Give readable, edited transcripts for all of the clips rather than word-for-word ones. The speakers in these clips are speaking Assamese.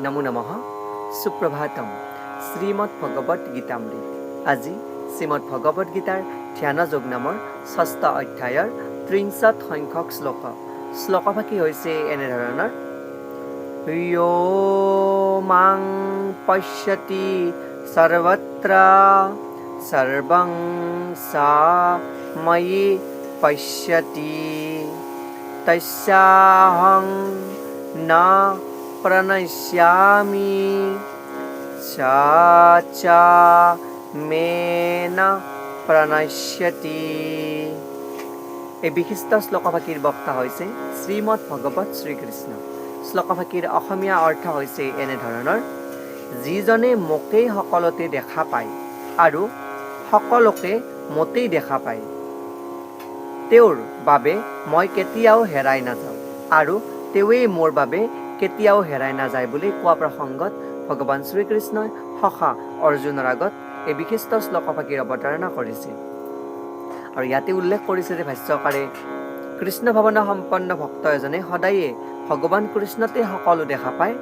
নমো নমঃ সুপ্ৰভাতম শ্ৰীমদ ভগৱত গীতামৃত। আজি শ্ৰীমদ ভগৱত গীতাৰ ধ্যান যোগ নামৰ ৬ষ্ঠ অধ্যায়ৰ ৩০ সংখ্যক শ্লোক। শ্লোকভাষী হৈছে এনেধৰণৰ: য়ো মাং পশ্যতি সৰ্বত্ৰ সৰ্বং সা ময়ি পশ্যতি তস্যাহং ন প্ৰণশ্যামি চা মে ন প্ৰণশ্যতি। এই বিশিষ্ট শ্লোকভাষীৰ বক্তা হৈছে শ্ৰীমদ ভগৱত শ্ৰীকৃষ্ণ। শ্লোকভাষীৰ অসমীয়া অৰ্থ হৈছে এনেধৰণৰ: যিজনে মোকেই সকলোতে দেখা পায় আৰু সকলোকে মোতেই দেখা পায়, তেওঁৰ বাবে মই কেতিয়াও হেৰাই নাযাওঁ আৰু তেওঁৱেই মোৰ বাবে কেতিয়াও হেৰাই নাযায় বুলি কোৱা প্ৰসংগত ভগৱান শ্ৰীকৃষ্ণই সখা অৰ্জুনৰ আগত এই বিশিষ্ট শ্লোকভাষীৰ অৱতাৰণা কৰিছে। আৰু ইয়াতে উল্লেখ কৰিছে যে ভাষ্যকাৰে কৃষ্ণ ভাৱনা সম্পন্ন ভক্ত এজনে সদায়ে ভগৱান কৃষ্ণতে সকলো দেখা পায়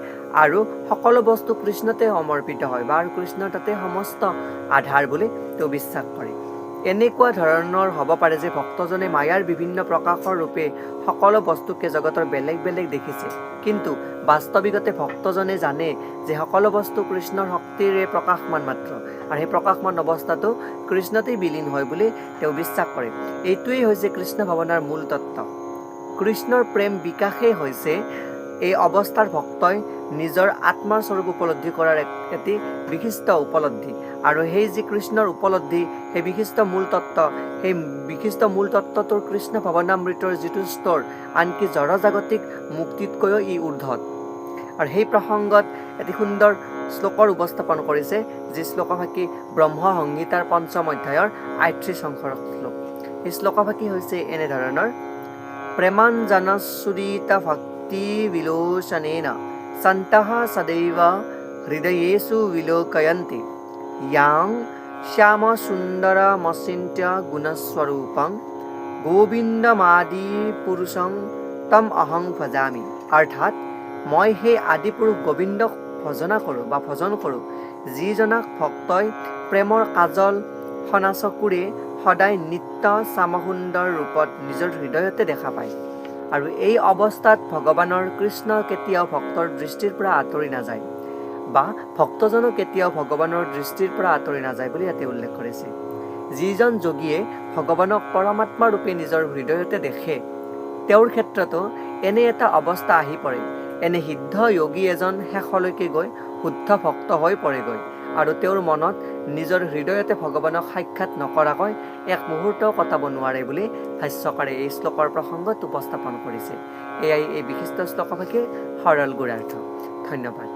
আৰু সকলো বস্তু কৃষ্ণতে সমৰ্পিত হয় বা কৃষ্ণৰ তাতে সমস্ত আধাৰ বুলি তেওঁ বিশ্বাস কৰে। এনেকুৱা ধৰণৰ হ'ব পাৰে যে ভক্তজনে মায়াৰ বিভিন্ন প্ৰকাশৰ ৰূপে সকলো বস্তুকে জগতৰ বেলেগ বেলেগ দেখিছে, কিন্তু বাস্তৱিকতে ভক্তজনে জানে যে সকলো বস্তু কৃষ্ণৰ শক্তিৰে প্ৰকাশমান মাত্ৰ, আৰু সেই প্ৰকাশমান অৱস্থাটো কৃষ্ণতেই বিলীন হয় বুলি তেওঁ বিশ্বাস কৰে। এইটোৱেই হৈছে কৃষ্ণ ভাৱনাৰ মূল তত্ত্ব। কৃষ্ণৰ প্ৰেম বিকাশেই হৈছে এই অৱস্থাৰ ভক্তই নিজৰ আত্মাৰ স্বৰূপ উপলব্ধি কৰাৰ এটি বিশিষ্ট উপলব্ধি। আৰু সেই যি কৃষ্ণৰ উপলব্ধি, সেই বিশিষ্ট মূল তত্ত্ব, সেই বিশিষ্ট মূল তত্ত্বটোৰ কৃষ্ণ ভাৱনামৃতৰ যিটো স্তৰ, আনকি জড়জাগতিক মুক্তিতকৈও ই ঊৰ্ধত। আৰু সেই প্ৰসংগত এটি সুন্দৰ শ্লোকৰ উপস্থাপন কৰিছে, যি শ্লোকভাষী ব্ৰহ্ম সংহিতাৰ ৫ম অধ্যায়ৰ ৩৮ সংখ্যক শ্লোক। এই শ্লোকভাষী হৈছে এনেধৰণৰ: প্ৰেমাঞ্জনসুদিত ভক্তি বিলোচনেন সন্তঃ সদৈৱ হৃদয়েষু বিলোকয়ন্তি য়াং শ্যাম সুন্দৰমচিন্ত্য গুণস্বৰূপং গোবিন্দমাদি পুৰুষং তম অহং ভজামি। অৰ্থাৎ মই সেই আদিপুৰুষ গোবিন্দক ভজন কৰোঁ, যিজনাক ভক্তই প্ৰেমৰ কাজল সনা চকুৰে সদায় নিত্য শ্যামসুন্দৰ ৰূপত নিজৰ হৃদয়তে দেখা পায়। আৰু এই অৱস্থাত ভগৱানৰ কৃষ্ণ কেতিয়াও ভক্তৰ দৃষ্টিৰ পৰা আঁতৰি নাযায় বা ভক্তজনো কেতিয়াও ভগৱানৰ দৃষ্টিৰ পৰা আঁতৰি নাযায় বুলি ইয়াতে উল্লেখ কৰিছে। যিজন যোগীয়ে ভগৱানক পৰমাত্মা ৰূপে নিজৰ হৃদয়তে দেখে, তেওঁৰ ক্ষেত্ৰতো এনে এটা অৱস্থা আহি পৰে। এনে সিদ্ধ যোগী এজন শেষলৈকে গৈ শুদ্ধ ভক্ত হৈ পৰেগৈ আৰু তেওঁৰ মনত নিজৰ হৃদয়তে ভগৱানক সাক্ষাৎ নকৰাকৈ এক মুহূৰ্তও কটাব নোৱাৰে বুলি ভাষ্যকাৰে এই শ্লোকৰ প্ৰসংগত উপস্থাপন কৰিছে। এয়াই এই বিশিষ্ট শ্লোকভাষীৰ সৰল গুঢ়াৰ্থ। ধন্যবাদ।